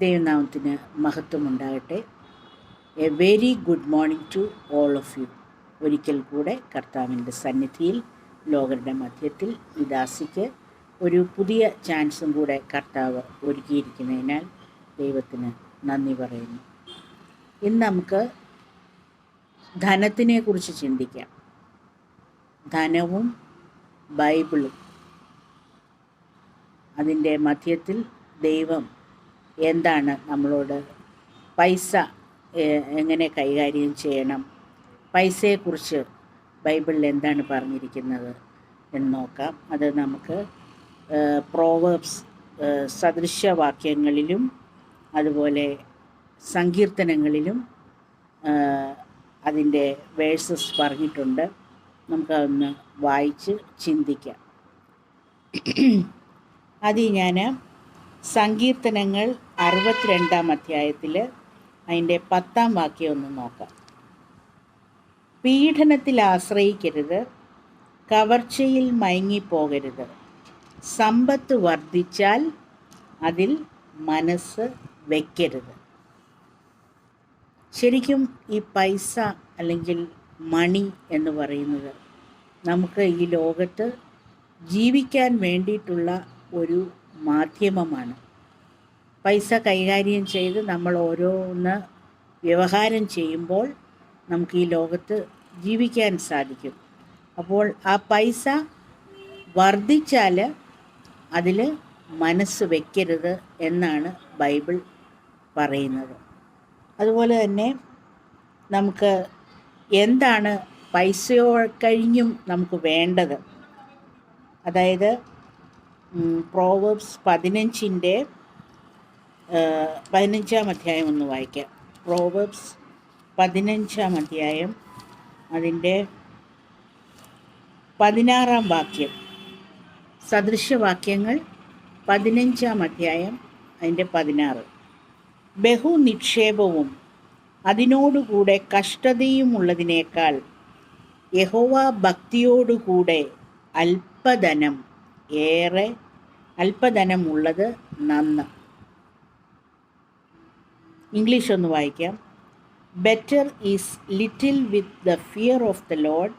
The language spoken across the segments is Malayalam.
ദൈവനാമത്തിന് മഹത്വമുണ്ടാകട്ടെ. A very good morning to all of you. ഒരിക്കൽ കൂടെ കർത്താവിൻ്റെ സന്നിധിയിൽ ലോകരുടെ മധ്യത്തിൽ ഈ ദാസിക്ക് ഒരു പുതിയ ചാൻസും കൂടെ കർത്താവ് ഒരുക്കിയിരിക്കുന്നതിനാൽ ദൈവത്തിന് നന്ദി പറയുന്നു. ഇന്ന് നമുക്ക് ധനത്തിനെക്കുറിച്ച് ചിന്തിക്കാം. ധനവും ബൈബിളും, അതിൻ്റെ മധ്യത്തിൽ ദൈവം എന്താണ് നമ്മളോട് പൈസ എങ്ങനെ കൈകാര്യം ചെയ്യണം, പൈസയെക്കുറിച്ച് ബൈബിളിൽ എന്താണ് പറഞ്ഞിരിക്കുന്നത് എന്ന് നോക്കാം. അത് നമുക്ക് പ്രോവേർബ്സ് സദൃശവാക്യങ്ങളിലും അതുപോലെ സങ്കീർത്തനങ്ങളിലും അതിൻ്റെ വേഴ്സസ് പറഞ്ഞിട്ടുണ്ട്. നമുക്കതൊന്ന് വായിച്ച് ചിന്തിക്കാം. അത് ഞാൻ സങ്കീർത്തനങ്ങൾ 62-ാം അധ്യായത്തിൽ അതിൻ്റെ 10-ാം വാക്യം ഒന്ന് നോക്കാം. പീഡനത്തിൽ ആശ്രയിക്കരുത്, കവർച്ചയിൽ മയങ്ങിപ്പോകരുത്. സമ്പത്ത് വർദ്ധിച്ചാൽ അതിൽ മനസ്സ് വയ്ക്കരുത്. ശരിക്കും ഈ പൈസ അല്ലെങ്കിൽ മണി എന്ന് പറയുന്നത് നമുക്ക് ഈ ലോകത്ത് ജീവിക്കാൻ വേണ്ടിയിട്ടുള്ള ഒരു മാധ്യമമാണ്. പൈസ കൈകാര്യം ചെയ്ത് നമ്മൾ ഓരോന്ന് വ്യവഹാരം ചെയ്യുമ്പോൾ നമുക്ക് ഈ ലോകത്ത് ജീവിക്കാൻ സാധിക്കും. അപ്പോൾ ആ പൈസ വർദ്ധിച്ചാൽ അതിൽ മനസ്സ് വയ്ക്കരുത് എന്നാണ് ബൈബിൾ പറയുന്നത്. അതുപോലെ തന്നെ നമുക്ക് എന്താണ് പൈസയോ കഴിഞ്ഞും നമുക്ക് വേണ്ടത്, അതായത് പ്രോവേർബ്സ് 15-ാം അധ്യായം ഒന്ന് വായിക്കാം. പ്രോവേർബ്സ് 15-ാം അധ്യായം അതിൻ്റെ 16-ാം വാക്യം. സദൃശവാക്യങ്ങൾ 15-ാം അധ്യായം അതിൻ്റെ 16. ബഹുനിക്ഷേപവും അതിനോടുകൂടെ കഷ്ടതയും ഉള്ളതിനേക്കാൾ യഹോവ ഭക്തിയോടുകൂടെ അല്പധനമുള്ളത് നന്ന്. ഇംഗ്ലീഷ് ഒന്ന് വായിക്കാം. Better is little with the fear of the lord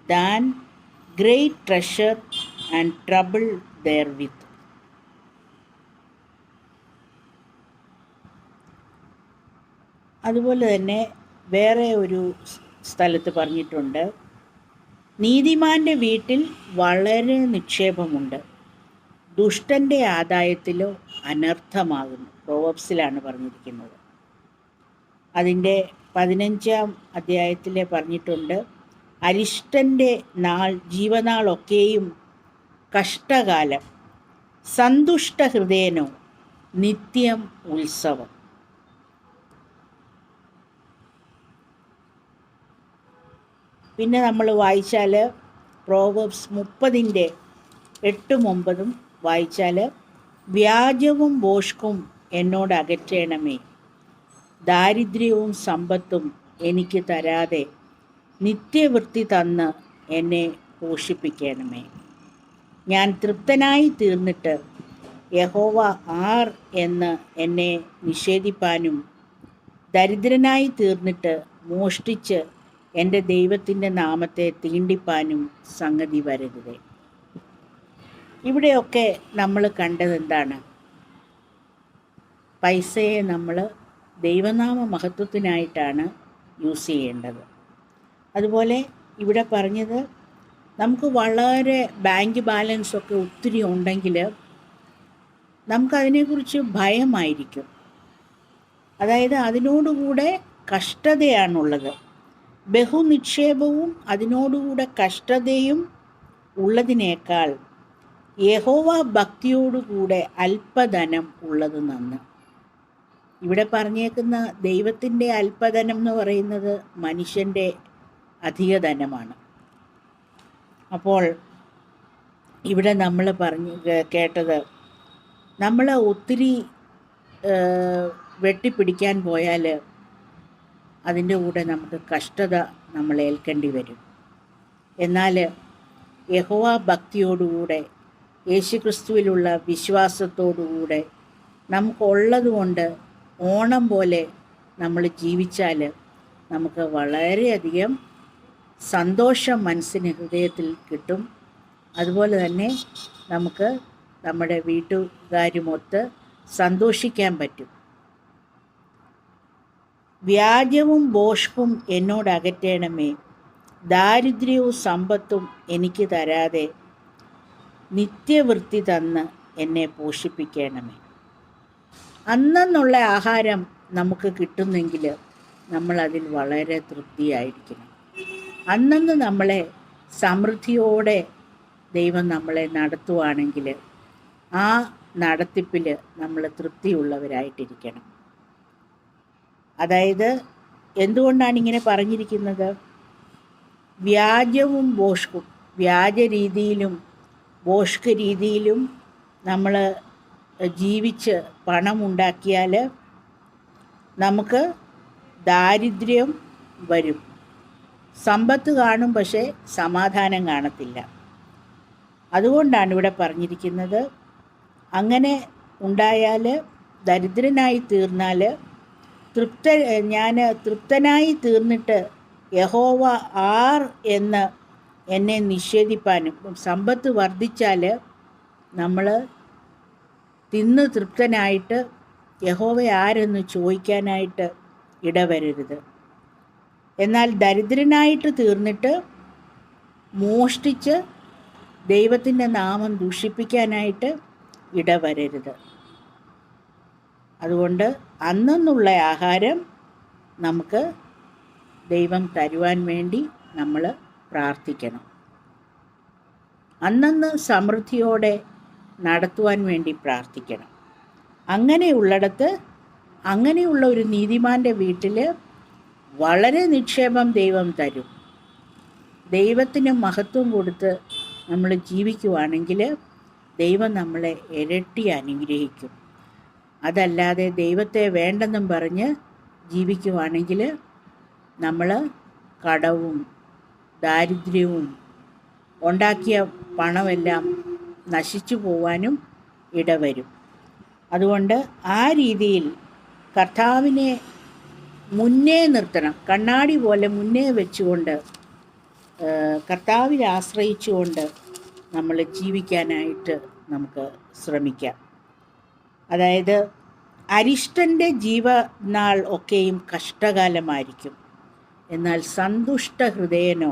than great treasure and trouble therewith. അതുപോലെ തന്നെ വേറെ ഒരു സ്ഥലത്ത് പറഞ്ഞിട്ടുണ്ട്, നീതിമാൻ്റെ വീട്ടിൽ വളരെ നിക്ഷേപമുണ്ട്, ദുഷ്ടൻ്റെ ആദായത്തിലോ അനർത്ഥമാകുന്നു. പ്രോവേർബ്സിലാണ് പറഞ്ഞിരിക്കുന്നത്. അതിൻ്റെ 15-ാം അധ്യായത്തിൽ പറഞ്ഞിട്ടുണ്ട്, അരിഷ്ടൻ്റെ ജീവനാളൊക്കെയും കഷ്ടകാലം, സന്തുഷ്ട ഹൃദയനോ നിത്യം ഉത്സവം. പിന്നെ നമ്മൾ വായിച്ചാൽ പ്രോവേർബ്സ് 30-ൻ്റെ 8-9 വായിച്ചാൽ, വ്യാജവും ഭോഷ്കും എന്നോട് അകറ്റണമേ, ദാരിദ്ര്യവും സമ്പത്തും എനിക്ക് തരാതെ നിത്യവൃത്തി തന്ന് എന്നെ പോഷിപ്പിക്കണമേ. ഞാൻ തൃപ്തനായി തീർന്നിട്ട് യഹോവ ആർ എന്ന് എന്നെ നിഷേധിപ്പാനും ദരിദ്രനായി തീർന്നിട്ട് മോഷ്ടിച്ച് എൻ്റെ ദൈവത്തിൻ്റെ നാമത്തെ തീണ്ടിപ്പാനും സംഗതി വരരുതേ. ഇവിടെയൊക്കെ നമ്മൾ കണ്ടത് എന്താണ്? പൈസയെ നമ്മൾ ദൈവനാമ മഹത്വത്തിനായിട്ടാണ് യൂസ് ചെയ്യേണ്ടത്. അതുപോലെ ഇവിടെ പറഞ്ഞത്, നമുക്ക് വളരെ ബാങ്ക് ബാലൻസൊക്കെ ഒത്തിരി ഉണ്ടെങ്കിൽ നമുക്കതിനെക്കുറിച്ച് ഭയമായിരിക്കും. അതായത് അതിനോടുകൂടെ കഷ്ടതയാണുള്ളത്. ബഹുനിക്ഷേപവും അതിനോടുകൂടെ കഷ്ടതയും ഉള്ളതിനേക്കാൾ യഹോവ ഭക്തിയോടുകൂടെ അല്പധനം ഉള്ളത് നന്ന്. ഇവിടെ പറഞ്ഞേക്കുന്ന ദൈവത്തിൻ്റെ അല്പധനം എന്ന് പറയുന്നത് മനുഷ്യൻ്റെ അധികധനമാണ്. അപ്പോൾ ഇവിടെ നമ്മൾ കേട്ടത്, നമ്മൾ ഒത്തിരി വെട്ടിപ്പിടിക്കാൻ പോയാൽ അതിൻ്റെ കൂടെ നമുക്ക് കഷ്ടത നമ്മൾ ഏൽക്കേണ്ടി വരും. എന്നാൽ യഹോവ ഭക്തിയോടുകൂടെ യേശുക്രിസ്തുവിലുള്ള വിശ്വാസത്തോടുകൂടെ നമുക്കുള്ളത് കൊണ്ട് ഓണം പോലെ നമ്മൾ ജീവിച്ചാൽ നമുക്ക് വളരെയധികം സന്തോഷം മനസ്സിന് ഹൃദയത്തിൽ കിട്ടും. അതുപോലെ തന്നെ നമുക്ക് നമ്മുടെ വീട്ടുകാരുമൊത്ത് സന്തോഷിക്കാൻ പറ്റും. വ്യാജവും ഭോഷ്കും എന്നോട് അകറ്റണമേ, ദാരിദ്ര്യവും സമ്പത്തും എനിക്ക് തരാതെ നിത്യവൃത്തി തന്ന് എന്നെ പോഷിപ്പിക്കണമേ. അന്നെന്നുള്ള ആഹാരം നമുക്ക് കിട്ടുന്നെങ്കിൽ നമ്മളതിൽ വളരെ തൃപ്തിയായിരിക്കണം. അന്നന്ന് നമ്മളെ സമൃദ്ധിയോടെ ദൈവം നമ്മളെ നടത്തുവാണെങ്കിൽ ആ നടത്തിപ്പിൽ നമ്മൾ തൃപ്തിയുള്ളവരായിട്ടിരിക്കണം. അതായത് എന്തുകൊണ്ടാണ് ഇങ്ങനെ പറഞ്ഞിരിക്കുന്നത്? വ്യാജവും ഭോഷ്കും, വ്യാജ രീതിയിലും ഭോഷ്ക് രീതിയിലും നമ്മൾ ജീവിച്ച് പണമുണ്ടാക്കിയാൽ നമുക്ക് ദാരിദ്ര്യം വരും. സമ്പത്ത് കാണും, പക്ഷേ സമാധാനം കാണത്തില്ല. അതുകൊണ്ടാണ് ഇവിടെ പറഞ്ഞിരിക്കുന്നത്, അങ്ങനെ ഉണ്ടായാൽ, ദരിദ്രനായി തീർന്നാൽ, ഞാൻ തൃപ്തനായി തീർന്നിട്ട് യഹോവ ആർ എന്ന് എന്നെ നിഷേധിപ്പാനും, സമ്പത്ത് വർദ്ധിച്ചാൽ നമ്മൾ തിന്ന് തൃപ്തനായിട്ട് യഹോവ ആരെന്ന് ചോദിക്കാനായിട്ട് ഇടവരരുത്. എന്നാൽ ദരിദ്രനായിട്ട് തീർന്നിട്ട് മോഷ്ടിച്ച് ദൈവത്തിൻ്റെ നാമം ദൂഷിപ്പിക്കാനായിട്ട് ഇടവരരുത്. അതുകൊണ്ട് അന്നുള്ള ആഹാരം നമുക്ക് ദൈവം തരുവാൻ വേണ്ടി നമ്മൾ പ്രാർത്ഥിക്കണം. അന്നന്ന് സമൃദ്ധിയോടെ നടത്തുവാൻ വേണ്ടി പ്രാർത്ഥിക്കണം. അങ്ങനെയുള്ളിടത്ത്, അങ്ങനെയുള്ള ഒരു നീതിമാൻ്റെ വീട്ടിൽ വളരെ നിക്ഷേപം ദൈവം തരും. ദൈവത്തിന് മഹത്വം കൊടുത്ത് നമ്മൾ ജീവിക്കുവാണെങ്കിൽ ദൈവം നമ്മളെ ഇരട്ടി അനുഗ്രഹിക്കും. അതല്ലാതെ ദൈവത്തെ വേണ്ടെന്നും പറഞ്ഞ് ജീവിക്കുവാണെങ്കിൽ നമ്മൾ കടവും ദാരിദ്ര്യവും ഉണ്ടാക്കിയ പണമെല്ലാം നശിച്ചു പോവാനും ഇടവരും. അതുകൊണ്ട് ആ രീതിയിൽ കർത്താവിനെ മുന്നേ നിർത്തണം. കണ്ണാടി പോലെ മുന്നേ വെച്ചുകൊണ്ട് കർത്താവിൽ ആശ്രയിച്ചുകൊണ്ട് നമ്മൾ ജീവിക്കാനായിട്ട് നമുക്ക് ശ്രമിക്കാം. അതായത് അരിഷ്ടൻ്റെ ജീവനാൾ ഒക്കെയും കഷ്ടകാലമായിരിക്കും, എന്നാൽ സന്തുഷ്ട ഹൃദയനോ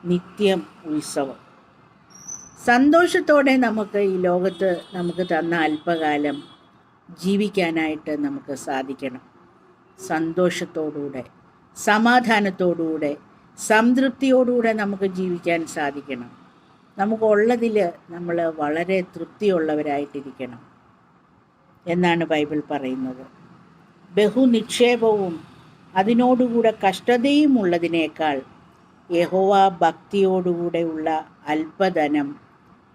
നിത്യം ഉത്സവം. സന്തോഷത്തോടെ നമുക്ക് ഈ ലോകത്ത് നമുക്ക് തന്ന അല്പകാലം ജീവിക്കാനായിട്ട് നമുക്ക് സാധിക്കണം. സന്തോഷത്തോടുകൂടെ, സമാധാനത്തോടുകൂടെ, സംതൃപ്തിയോടുകൂടെ നമുക്ക് ജീവിക്കാൻ സാധിക്കണം. നമുക്കുള്ളതിൽ നമ്മൾ വളരെ തൃപ്തിയുള്ളവരായിട്ടിരിക്കണം എന്നാണ് ബൈബിൾ പറയുന്നത്. ബഹുനിക്ഷേപവും അതിനോടുകൂടെ കഷ്ടതയും ഉള്ളതിനേക്കാൾ യഹോവ ഭക്തിയോടുകൂടെയുള്ള അല്പധനം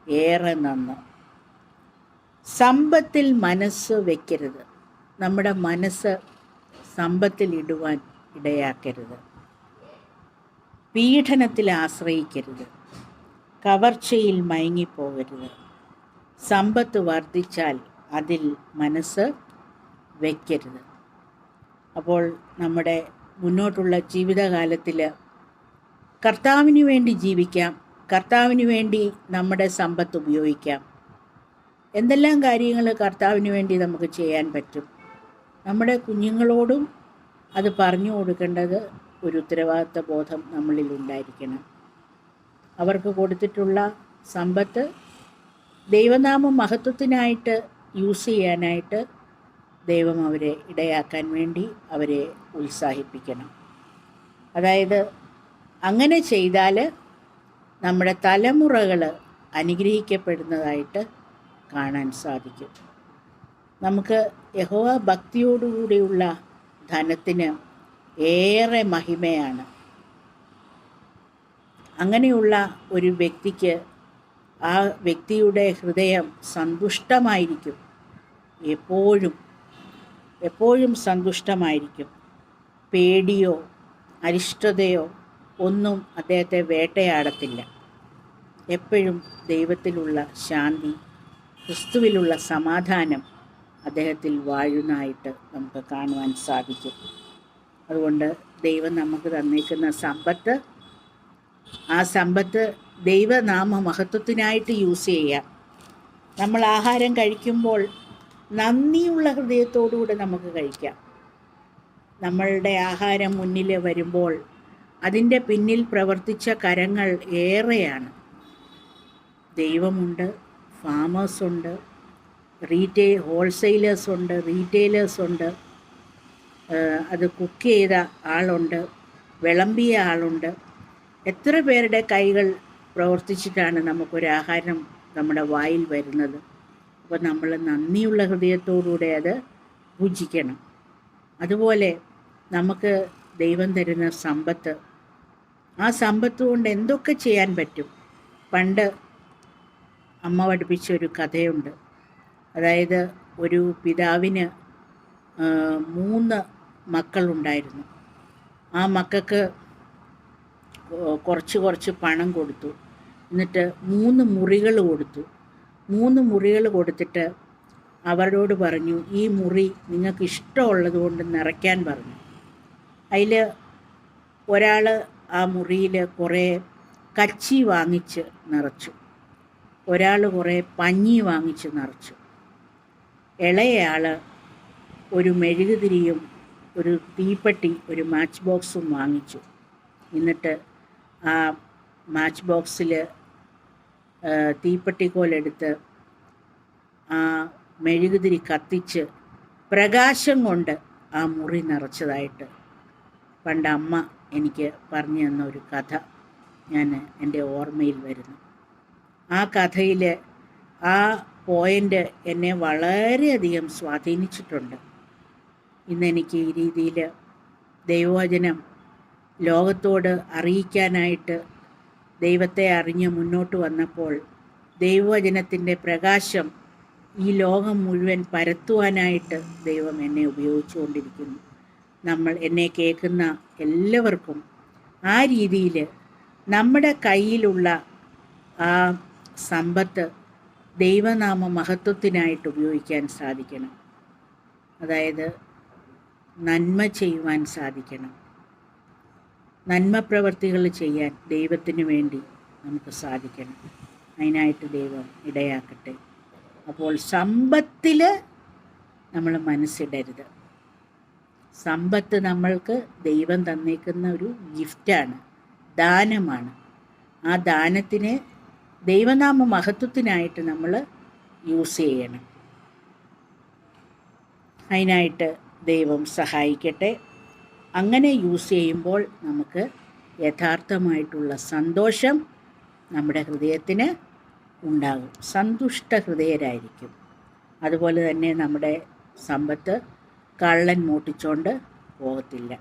ഏറെ നന്ന്. സമ്പത്തിൽ മനസ്സ് വയ്ക്കരുത്. നമ്മുടെ മനസ്സ് സമ്പത്തിൽ ഇടുവാൻ ഇടയാക്കരുത്. പീഡനത്തിൽ ആശ്രയിക്കരുത്. കവർച്ചയിൽ മയങ്ങിപ്പോകരുത്. സമ്പത്ത് വർദ്ധിച്ചാൽ അതിൽ മനസ്സ് വയ്ക്കരുത്. അപ്പോൾ നമ്മുടെ മുന്നോട്ടുള്ള ജീവിതകാലത്തിൽ കർത്താവിന് വേണ്ടി ജീവിക്കാം. കർത്താവിന് വേണ്ടി നമ്മുടെ സമ്പത്ത് ഉപയോഗിക്കാം. എന്തെല്ലാം കാര്യങ്ങൾ കർത്താവിന് വേണ്ടി നമുക്ക് ചെയ്യാൻ പറ്റും? നമ്മുടെ കുഞ്ഞുങ്ങളോടും അത് പറഞ്ഞു കൊടുക്കേണ്ടത് ഒരു ഉത്തരവാദിത്വ ബോധം നമ്മളിൽ ഉണ്ടായിരിക്കണം. അവർക്ക് കൊടുത്തിട്ടുള്ള സമ്പത്ത് ദൈവനാമ മഹത്വത്തിനായിട്ട് യൂസ് ചെയ്യാനായിട്ട് ദൈവം അവരെ ഇടയാക്കാൻ വേണ്ടി അവരെ ഉത്സാഹിപ്പിക്കണം. അതായത് അങ്ങനെ ചെയ്താൽ നമ്മുടെ തലമുറകൾ അനുഗ്രഹിക്കപ്പെടുന്നതായിട്ട് കാണാൻ സാധിക്കും. നമുക്ക് യഹോവ ഭക്തിയോടുകൂടിയുള്ള ധനത്തിന് ഏറെ മഹിമയാണ്. അങ്ങനെയുള്ള ഒരു വ്യക്തിക്ക് ആ വ്യക്തിയുടെ ഹൃദയം സന്തുഷ്ടമായിരിക്കും. എപ്പോഴും സന്തുഷ്ടമായിരിക്കും. പേടിയോ അരിഷ്ടതയോ ഒന്നും അദ്ദേഹത്തെ വേട്ടയാടത്തില്ല. എപ്പോഴും ദൈവത്തിലുള്ള ശാന്തി, ക്രിസ്തുവിലുള്ള സമാധാനം അദ്ദേഹത്തിൽ വാഴുന്നതായിട്ട് നമുക്ക് കാണുവാൻ സാധിക്കും. അതുകൊണ്ട് ദൈവം നമുക്ക് തന്നേക്കുന്ന സമ്പത്ത്, ആ സമ്പത്ത് ദൈവനാമ മഹത്വത്തിനായിട്ട് യൂസ് ചെയ്യാം. നമ്മൾ ആഹാരം കഴിക്കുമ്പോൾ നന്ദിയുള്ള ഹൃദയത്തോടുകൂടെ നമുക്ക് കഴിക്കാം. നമ്മളുടെ ആഹാരം മുന്നിൽ വരുമ്പോൾ അതിൻ്റെ പിന്നിൽ പ്രവർത്തിച്ച കരങ്ങൾ ഏറെയാണ്. ദൈവമുണ്ട്, ഫാമേഴ്സുണ്ട്, ഹോൾസെയിലേഴ്സുണ്ട്, റീറ്റെയിലേഴ്സുണ്ട്, അത് കുക്ക് ചെയ്ത ആളുണ്ട്, വിളമ്പിയ ആളുണ്ട്. എത്ര പേരുടെ കൈകൾ പ്രവർത്തിച്ചിട്ടാണ് നമുക്കൊരാഹാരം നമ്മുടെ വായിൽ വരുന്നത്. അപ്പോൾ നമ്മൾ നന്ദിയുള്ള ഹൃദയത്തോടുകൂടെ അത് ഭുജിക്കണം. അതുപോലെ നമുക്ക് ദൈവം തരുന്ന സമ്പത്ത്, ആ സമ്പത്ത് കൊണ്ട് എന്തൊക്കെ ചെയ്യാൻ പറ്റും. പണ്ട് അമ്മ പഠിപ്പിച്ചൊരു കഥയുണ്ട്. അതായത് ഒരു പിതാവിന് 3 മക്കളുണ്ടായിരുന്നു. ആ മക്കൾക്ക് കുറച്ച് പണം കൊടുത്തു. എന്നിട്ട് 3 മുറികൾ കൊടുത്തു. 3 മുറികൾ കൊടുത്തിട്ട് അവരോട് പറഞ്ഞു, ഈ മുറി നിങ്ങൾക്ക് ഇഷ്ടമുള്ളത് കൊണ്ട് നിറയ്ക്കാൻ പറഞ്ഞു. അതിൽ ഒരാൾ ആ മുറിയിൽ കുറേ കച്ചി വാങ്ങിച്ച് നിറച്ചു, ഒരാൾ കുറേ പഞ്ഞി വാങ്ങിച്ച് നിറച്ചു. ഇളയയാൾ ഒരു മെഴുകുതിരിയും ഒരു തീപ്പെട്ടി, ഒരു മാച്ച് ബോക്സും വാങ്ങിച്ചു. എന്നിട്ട് ആ മാച്ച് ബോക്സിൽ തീപ്പെട്ടിക്കോലെടുത്ത് ആ മെഴുകുതിരി കത്തിച്ച് പ്രകാശം കൊണ്ട് ആ മുറി നിറച്ചതായിട്ട് പണ്ട് അമ്മ എനിക്ക് പറഞ്ഞു തന്ന ഒരു കഥ എൻ്റെ ഓർമ്മയിൽ വരുന്നു. ആ കഥയിൽ ആ പോയിൻ്റ് എന്നെ വളരെയധികം സ്വാധീനിച്ചിട്ടുണ്ട്. ഇന്നെനിക്ക് ഈ രീതിയിൽ ദൈവവചനം ലോകത്തോട് അറിയിക്കാനായിട്ട് ദൈവത്തെ അറിഞ്ഞ് മുന്നോട്ട് വന്നപ്പോൾ ദൈവവചനത്തിൻ്റെ പ്രകാശം ഈ ലോകം മുഴുവൻ പരത്തുവാനായിട്ട് ദൈവം എന്നെ ഉപയോഗിച്ചുകൊണ്ടിരിക്കുന്നു. എന്നെ കേൾക്കുന്ന എല്ലാവർക്കും ആ രീതിയിൽ നമ്മുടെ കയ്യിലുള്ള ആ സമ്പത്ത് ദൈവനാമ മഹത്വത്തിനായിട്ട് ഉപയോഗിക്കാൻ സാധിക്കണം. അതായത് നന്മ ചെയ്യുവാൻ സാധിക്കണം. നന്മ പ്രവർത്തികൾ ചെയ്യാൻ ദൈവത്തിന് വേണ്ടി നമുക്ക് സാധിക്കണം. അതിനായിട്ട് ദൈവം ഇടയാക്കട്ടെ. അപ്പോൾ സമ്പത്തിൽ നമ്മൾ മനസ്സിടരുത്. സമ്പത്ത് നമ്മൾക്ക് ദൈവം തന്നേക്കുന്ന ഒരു ഗിഫ്റ്റാണ്, ദാനമാണ്. ആ ദാനത്തിനെ ദൈവനാമ മഹത്വത്തിനായിട്ട് നമ്മൾ യൂസ് ചെയ്യണം. അതിനായിട്ട് ദൈവം സഹായിക്കട്ടെ. അങ്ങനെ യൂസ് ചെയ്യുമ്പോൾ നമുക്ക് യഥാർത്ഥമായിട്ടുള്ള സന്തോഷം നമ്മുടെ ഹൃദയത്തിന് ഉണ്ടാകും. സന്തുഷ്ട ഹൃദയരായിരിക്കും. അതുപോലെ തന്നെ നമ്മുടെ സമ്പത്ത് കള്ളൻ മോട്ടിച്ചുകൊണ്ട് പോകത്തില്ല.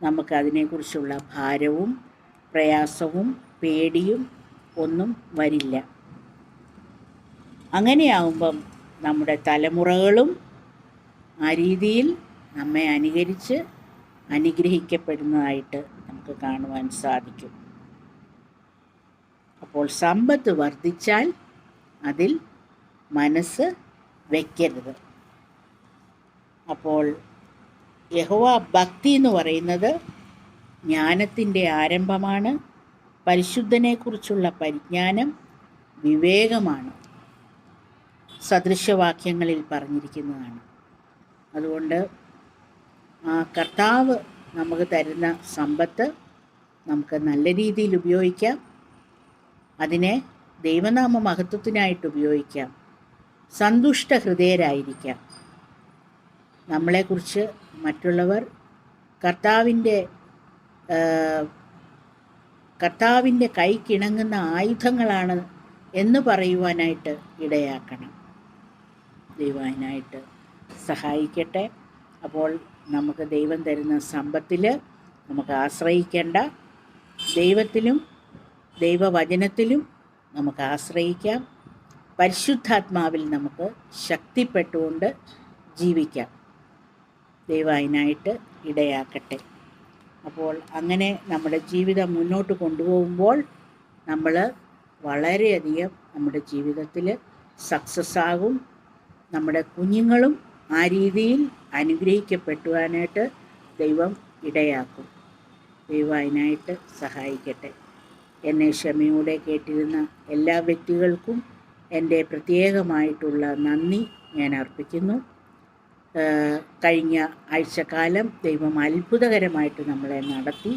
നമുക്കതിനെക്കുറിച്ചുള്ള ഭാരവും പ്രയാസവും പേടിയും ഒന്നും വരില്ല. അങ്ങനെയാകുമ്പം നമ്മുടെ തലമുറകളും ആ രീതിയിൽ നമ്മെ അനുഗ്രഹിക്കപ്പെടുന്നതായിട്ട് നമുക്ക് കാണുവാൻ സാധിക്കും. അപ്പോൾ സമ്പത്ത് വർദ്ധിച്ചാൽ അതിൽ മനസ്സ് വയ്ക്കരുത്. അപ്പോൾ യഹോവ ഭക്തി എന്ന് പറയുന്നത് ജ്ഞാനത്തിൻ്റെ ആരംഭമാണ്. പരിശുദ്ധനെക്കുറിച്ചുള്ള പരിജ്ഞാനം വിവേകമാണ്. സദൃശവാക്യങ്ങളിൽ പറഞ്ഞിരിക്കുന്നതാണ്. അതുകൊണ്ട് ആ കർത്താവ് നമുക്ക് തരുന്ന സമ്പത്ത് നമുക്ക് നല്ല രീതിയിൽ ഉപയോഗിക്കാം. അതിനെ ദൈവനാമ മഹത്വത്തിനായിട്ട് ഉപയോഗിക്കാം. സന്തുഷ്ട ഹൃദയരായിരിക്കാം. നമ്മളെക്കുറിച്ച് മറ്റുള്ളവർ കർത്താവിൻ്റെ കൈക്കിണങ്ങുന്ന ആയുധങ്ങളാണ് എന്ന് പറയുവാനായിട്ട് ഇടയാക്കണം. ദൈവത്തിനായിട്ട് സഹായിക്കട്ടെ. അപ്പോൾ നമുക്ക് ദൈവം തരുന്ന സമ്പത്തിൽ നമുക്ക് ആശ്രയിക്കേണ്ട, ദൈവത്തിലും ദൈവവചനത്തിലും നമുക്ക് ആശ്രയിക്കാം. പരിശുദ്ധാത്മാവിൽ നമുക്ക് ശക്തിപ്പെട്ടുകൊണ്ട് ജീവിക്കാം. ദൈവം അതിനായിട്ട് ഇടയാക്കട്ടെ. അപ്പോൾ അങ്ങനെ നമ്മുടെ ജീവിതം മുന്നോട്ട് കൊണ്ടുപോകുമ്പോൾ നമ്മൾ വളരെയധികം നമ്മുടെ ജീവിതത്തിൽ സക്സസ് ആകും. നമ്മുടെ കുഞ്ഞുങ്ങളും ആ രീതിയിൽ അനുഗ്രഹിക്കപ്പെടുവാനായിട്ട് ദൈവം ഇടയാക്കും. ദൈവം അതിനായിട്ട് സഹായിക്കട്ടെ. എന്നെ ക്ഷമയോടെ കേട്ടിരുന്ന എല്ലാ വ്യക്തികൾക്കും എൻ്റെ പ്രത്യേകമായിട്ടുള്ള നന്ദി ഞാൻ അർപ്പിക്കുന്നു. കഴിഞ്ഞ ആഴ്ചക്കാലം ദൈവം അത്ഭുതകരമായിട്ട് നമ്മളെ നടത്തി.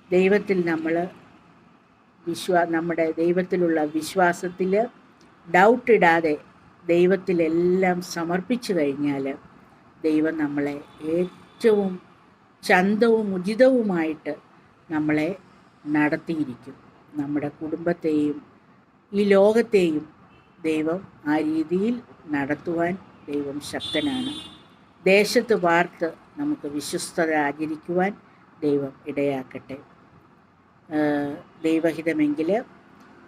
ദൈവത്തിൽ നമ്മൾ നമ്മുടെ ദൈവത്തിലുള്ള വിശ്വാസത്തിൽ ഡൗട്ടിടാതെ ദൈവത്തിലെല്ലാം സമർപ്പിച്ചു കഴിഞ്ഞാൽ ദൈവം നമ്മളെ ഏറ്റവും ചന്തവും ഉചിതവുമായിട്ട് നമ്മളെ നടത്തിയിരിക്കും. നമ്മുടെ കുടുംബത്തെയും ഈ ലോകത്തെയും ദൈവം ആ രീതിയിൽ നടത്തുവാൻ ദൈവം ശക്തനാണ്. ദേശത്ത് പാർത്ത് നമുക്ക് വിശ്വസ്തത ആചരിക്കുവാൻ ദൈവം ഇടയാക്കട്ടെ. ദൈവഹിതമെങ്കിൽ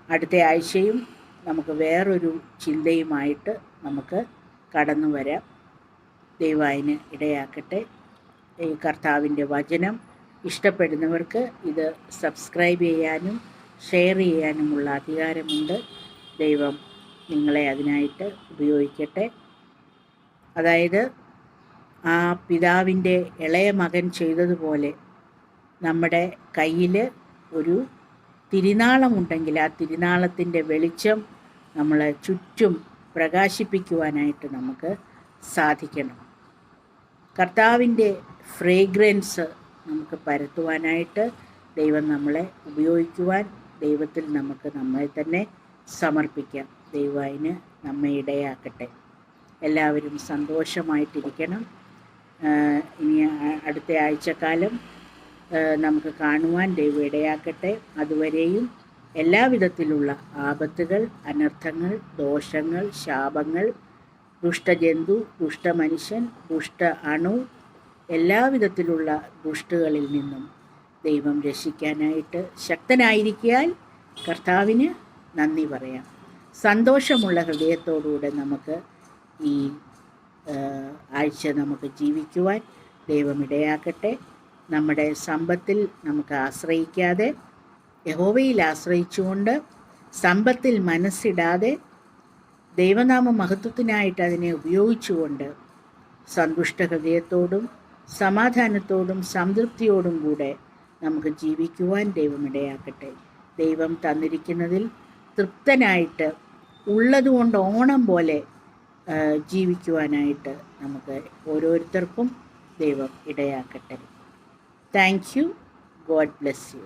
അടുത്ത ആഴ്ചയും നമുക്ക് വേറൊരു ചിന്തയുമായിട്ട് നമുക്ക് കടന്നു വരാം. ദൈവം അതിന് ഇടയാക്കട്ടെ. ഈ കർത്താവിൻ്റെ വചനം ഇഷ്ടപ്പെടുന്നവർക്ക് ഇത് സബ്സ്ക്രൈബ് ചെയ്യാനും ഷെയർ ചെയ്യാനുമുള്ള അധികാരമുണ്ട്. ദൈവം നിങ്ങളെ അതിനായിട്ട് ഉപയോഗിക്കട്ടെ. അതായത് ആ പിതാവിൻ്റെ ഇളയ മകൻ ചെയ്തതുപോലെ നമ്മുടെ കയ്യിൽ ഒരു തിരുനാളമുണ്ടെങ്കിൽ ആ തിരുനാളത്തിൻ്റെ വെളിച്ചം നമ്മളെ ചുറ്റും പ്രകാശിപ്പിക്കുവാനായിട്ട് നമുക്ക് സാധിക്കണം. കർത്താവിൻ്റെ ഫ്രേഗ്രൻസ് നമുക്ക് പരത്തുവാനായിട്ട് ദൈവം നമ്മളെ ഉപയോഗിക്കുവാൻ ദൈവത്തിൽ നമുക്ക് നമ്മളെ തന്നെ സമർപ്പിക്കാം. ദൈവം അതിന് നമ്മെ ഇടയാക്കട്ടെ. എല്ലാവരും സന്തോഷമായിട്ടിരിക്കണം. ഇനി അടുത്ത ആഴ്ചക്കാലം നമുക്ക് കാണുവാൻ ദൈവം ഇടയാക്കട്ടെ. അതുവരെയും എല്ലാവിധത്തിലുള്ള ആപത്തുകൾ, അനർത്ഥങ്ങൾ, ദോഷങ്ങൾ, ശാപങ്ങൾ, ദുഷ്ടജന്തു, ദുഷ്ടമനുഷ്യൻ, ദുഷ്ട അണു, എല്ലാവിധത്തിലുള്ള ദുഷ്ടകളിൽ നിന്നും ദൈവം രക്ഷിക്കാനായിട്ട് ശക്തനായിരിക്കാൻ കർത്താവിന് നന്ദി പറയാം. സന്തോഷമുള്ള ഹൃദയത്തോടുകൂടെ നമുക്ക് ഈ ആഴ്ച നമുക്ക് ജീവിക്കുവാൻ ദൈവം ഇടയാക്കട്ടെ. നമ്മുടെ സമ്പത്തിൽ നമുക്ക് ആശ്രയിക്കാതെ യഹോവയിൽ ആശ്രയിച്ചുകൊണ്ട് സമ്പത്തിൽ മനസ്സിടാതെ ദൈവനാമ മഹത്വത്തിനായിട്ട് അതിനെ ഉപയോഗിച്ചുകൊണ്ട് സന്തുഷ്ട ഹൃദയത്തോടും സമാധാനത്തോടും സംതൃപ്തിയോടും കൂടെ നമുക്ക് ജീവിക്കുവാൻ ദൈവം ഇടയാക്കട്ടെ. ദൈവം തന്നിരിക്കുന്നതിൽ തൃപ്തനായിട്ട് ഉള്ളതുകൊണ്ട് ഓണം പോലെ ജീവിക്കുവാനായിട്ട് നമുക്ക് ഓരോരുത്തർക്കും ദൈവം ഇടയാക്കട്ടെ. Thank you. God bless U.